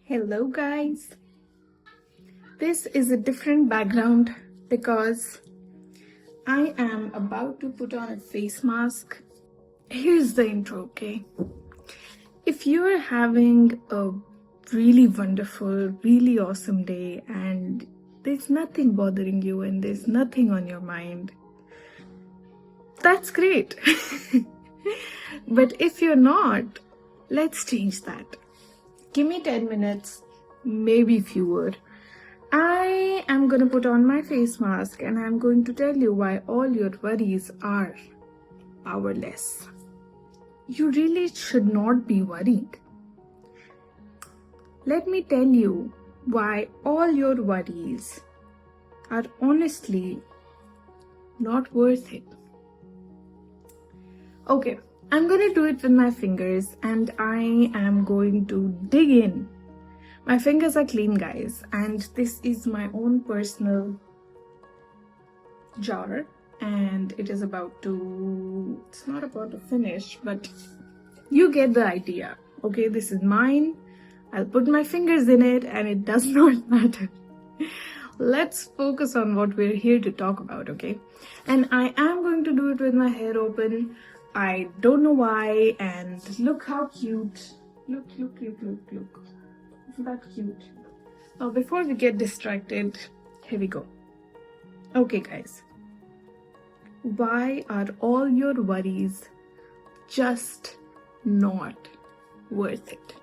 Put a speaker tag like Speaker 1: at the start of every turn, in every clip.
Speaker 1: Hello guys, this is a different background because I am about to put on a face mask. Here's the intro, okay? If you're having a really wonderful, really awesome day and there's nothing bothering you and there's nothing on your mind, that's great. But if you're not, let's change that. Give me 10 minutes, maybe fewer. I am going to put on my face mask and I'm going to tell you why all your worries are powerless. You really should not be worried. Let me tell you why all your worries are honestly not worth it. Okay, I'm going to do it with my fingers and I am going to dig in. My fingers are clean, guys, and this is my own personal jar and it is it's not about to finish, but you get the idea. Okay, this is mine. I'll put my fingers in it and it does not matter. Let's focus on what we're here to talk about, okay? And I am going to do it with my hair open. I don't know why, and look how cute. Look. Isn't that cute? Now, before we get distracted, here we go. Okay, guys. Why are all your worries just not worth it?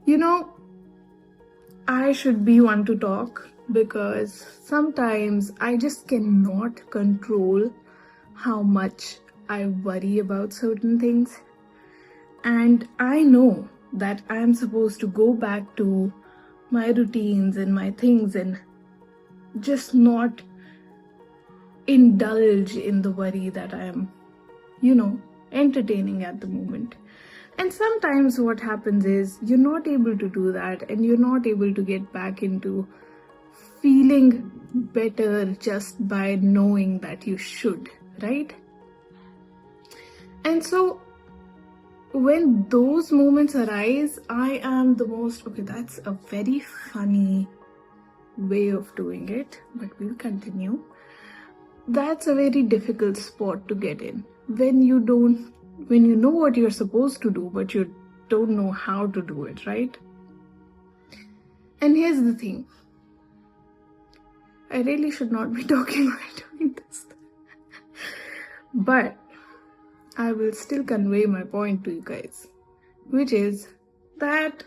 Speaker 1: You know, I should be one to talk because sometimes I just cannot control how much I worry about certain things. And I know that I am supposed to go back to my routines and my things and just not indulge in the worry that I am, entertaining at the moment. And sometimes what happens is you're not able to do that and you're not able to get back into feeling better just by knowing that you should, right? And so when those moments arise, I am the most, okay, that's a very funny way of doing it, but we'll continue. That's a very difficult spot to get in when you know what you're supposed to do, but you don't know how to do it, right? And here's the thing. I really should not be talking while doing this. But I will still convey my point to you guys, which is that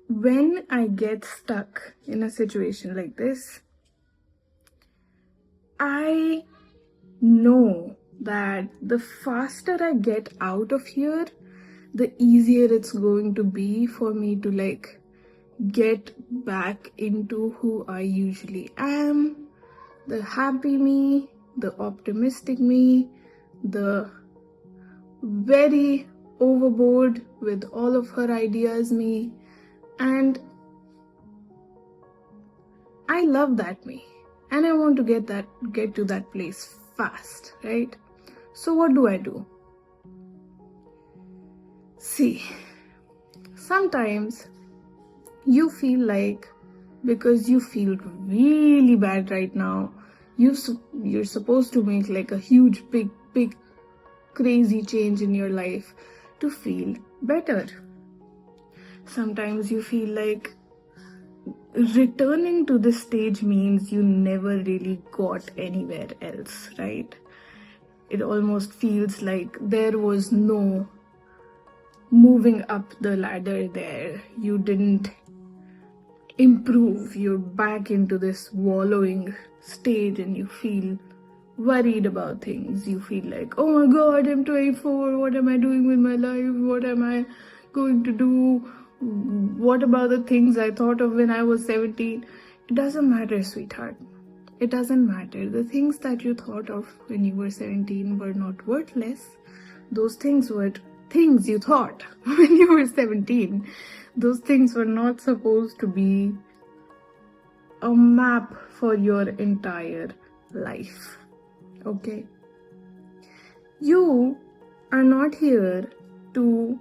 Speaker 1: when I get stuck in a situation like this, I know that the faster I get out of here, the easier it's going to be for me to get back into who I usually am, the happy me, the optimistic me, the very overboard with all of her ideas me, and I love that me and I want to get to that place fast, right? So what do? See, sometimes you feel like because you feel really bad right now, you're supposed to make like a huge big crazy change in your life to feel better. Sometimes you feel like returning to this stage means you never really got anywhere else, right? It almost feels like there was no moving up the ladder there. You didn't improve. You're back into this wallowing stage and you feel worried about things. You feel like, oh my god, I'm 24, what am I doing with my life? What am I going to do? What about the things I thought of when I was 17? It doesn't matter, sweetheart. It doesn't matter. The things that you thought of when you were 17 were not worthless. Those things were things you thought when you were 17. Those things were not supposed to be a map for your entire life. Okay? You are not here to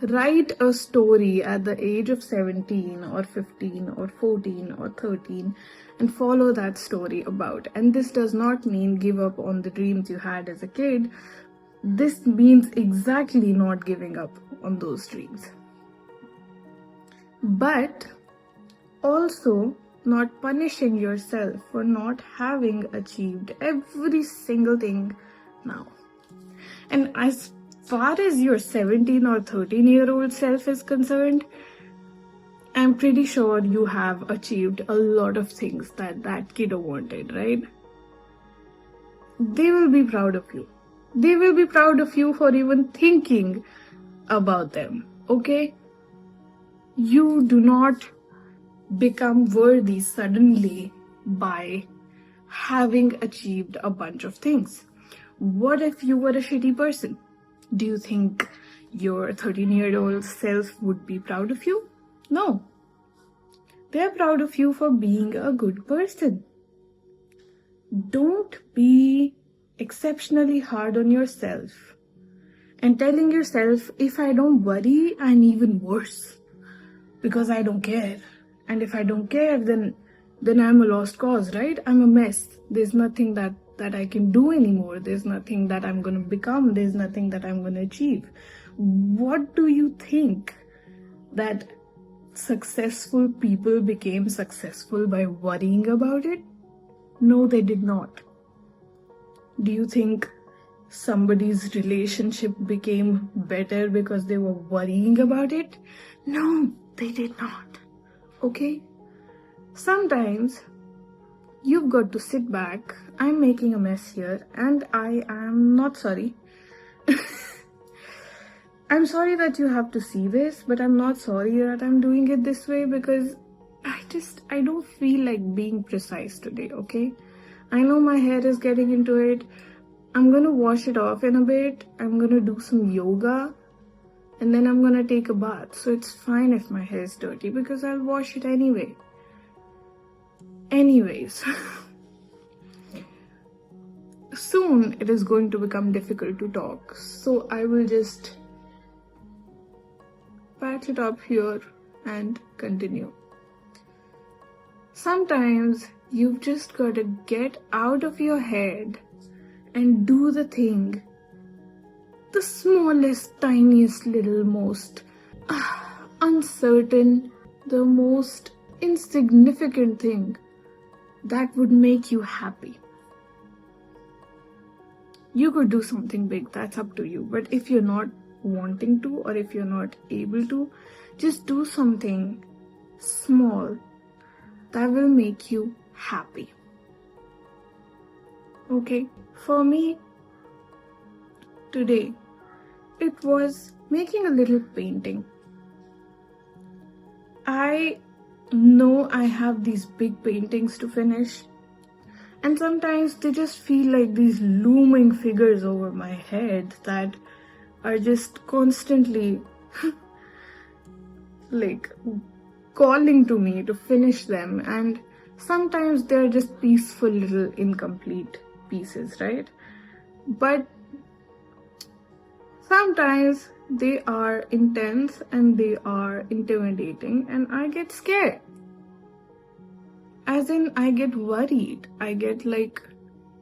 Speaker 1: write a story at the age of 17 or 15 or 14 or 13 and follow that story about. And this does not mean give up on the dreams you had as a kid. This means exactly not giving up on those dreams. But also not punishing yourself for not having achieved every single thing now. And as far as your 17 or 13-year-old self is concerned, I'm pretty sure you have achieved a lot of things that kid wanted, right? They will be proud of you. They will be proud of you for even thinking about them, okay? You do not become worthy suddenly by having achieved a bunch of things. What if you were a shitty person? Do you think your 13-year-old self would be proud of you? No. They're proud of you for being a good person. Don't be exceptionally hard on yourself and telling yourself, if I don't worry, I'm even worse because I don't care. And if I don't care, then I'm a lost cause, right? I'm a mess. There's nothing that I can do anymore. There's nothing that I'm going to become. There's nothing that I'm going to achieve. What do you think that successful people became successful by worrying about it? No, they did not. Do you think somebody's relationship became better because they were worrying about it? No, they did not. Okay? Sometimes you've got to sit back. I'm making a mess here and I am not sorry. I'm sorry that you have to see this, but I'm not sorry that I'm doing it this way because I don't feel like being precise today, okay? I know my hair is getting into it. I'm gonna wash it off in a bit. I'm gonna do some yoga and then I'm gonna take a bath. So it's fine if my hair is dirty because I'll wash it anyway. Anyways, soon it is going to become difficult to talk. So I will just patch it up here and continue. Sometimes you've just got to get out of your head and do the thing, the smallest, tiniest, little, most uncertain, the most insignificant thing that would make you happy. You could do something big, that's up to you. But if you're not wanting to or if you're not able to, just do something small that will make you happy. Okay, for me, today, it was making a little painting. I know I have these big paintings to finish, and sometimes they just feel like these looming figures over my head that are just constantly like calling to me to finish them. And sometimes they're just peaceful little incomplete pieces, right? But sometimes they are intense and they are intimidating and I get scared. As in, I get worried. I get like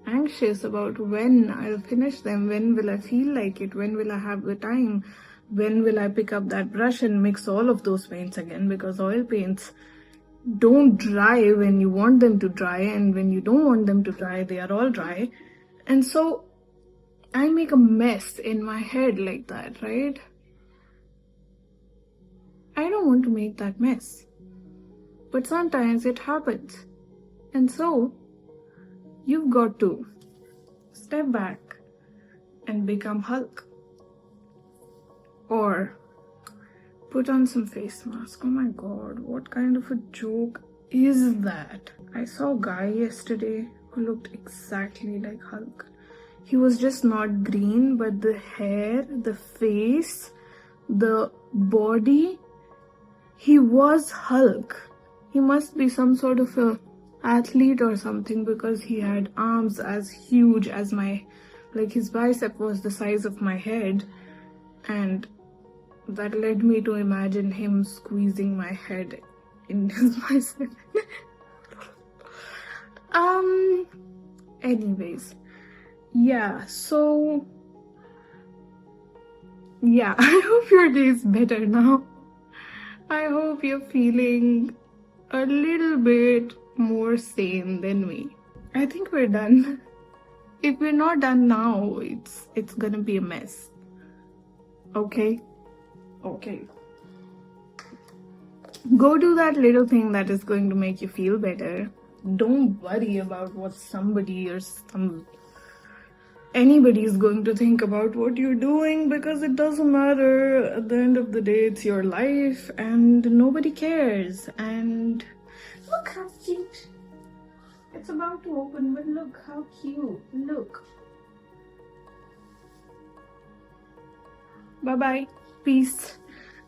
Speaker 1: anxious about when I'll finish them. When will I feel like it? When will I have the time? When will I pick up that brush and mix all of those paints again? Because oil paints don't dry when you want them to dry, and when you don't want them to dry, they are all dry. And so I make a mess in my head like that, right? I don't want to make that mess. But sometimes it happens. And so you've got to step back and become Hulk. Or put on some face mask. Oh my god, what kind of a joke is that? I saw a guy yesterday who looked exactly like Hulk. He was just not green, but the hair, the face, the body, he was Hulk. He must be some sort of a athlete or something because he had arms as huge as my, like his bicep was the size of my head, and that led me to imagine him squeezing my head in his bicep. Anyways, yeah, so yeah, I hope your day is better now. I hope you're feeling a little bit more sane than me. I think we're done. If we're not done now, it's gonna be a mess. Okay? Okay. Go do that little thing that is going to make you feel better. Don't worry about what somebody or anybody is going to think about what you're doing, because it doesn't matter. At the end of the day, it's your life and nobody cares. And look how cute. It's about to open, but look how cute. Look. Bye bye. Peace.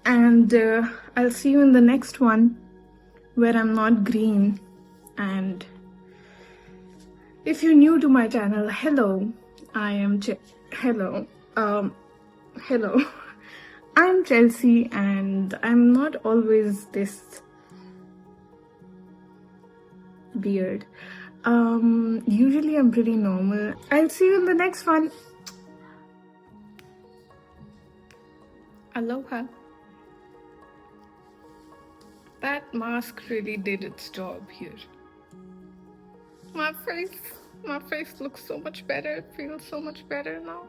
Speaker 1: And I'll see you in the next one where I'm not green. And if you're new to my channel, hello. I am hello. Hello. I'm Chelsea, and I'm not always this weird. Usually I'm pretty normal. I'll see you in the next one. Aloha. That mask really did its job here. My face looks so much better. It feels so much better now.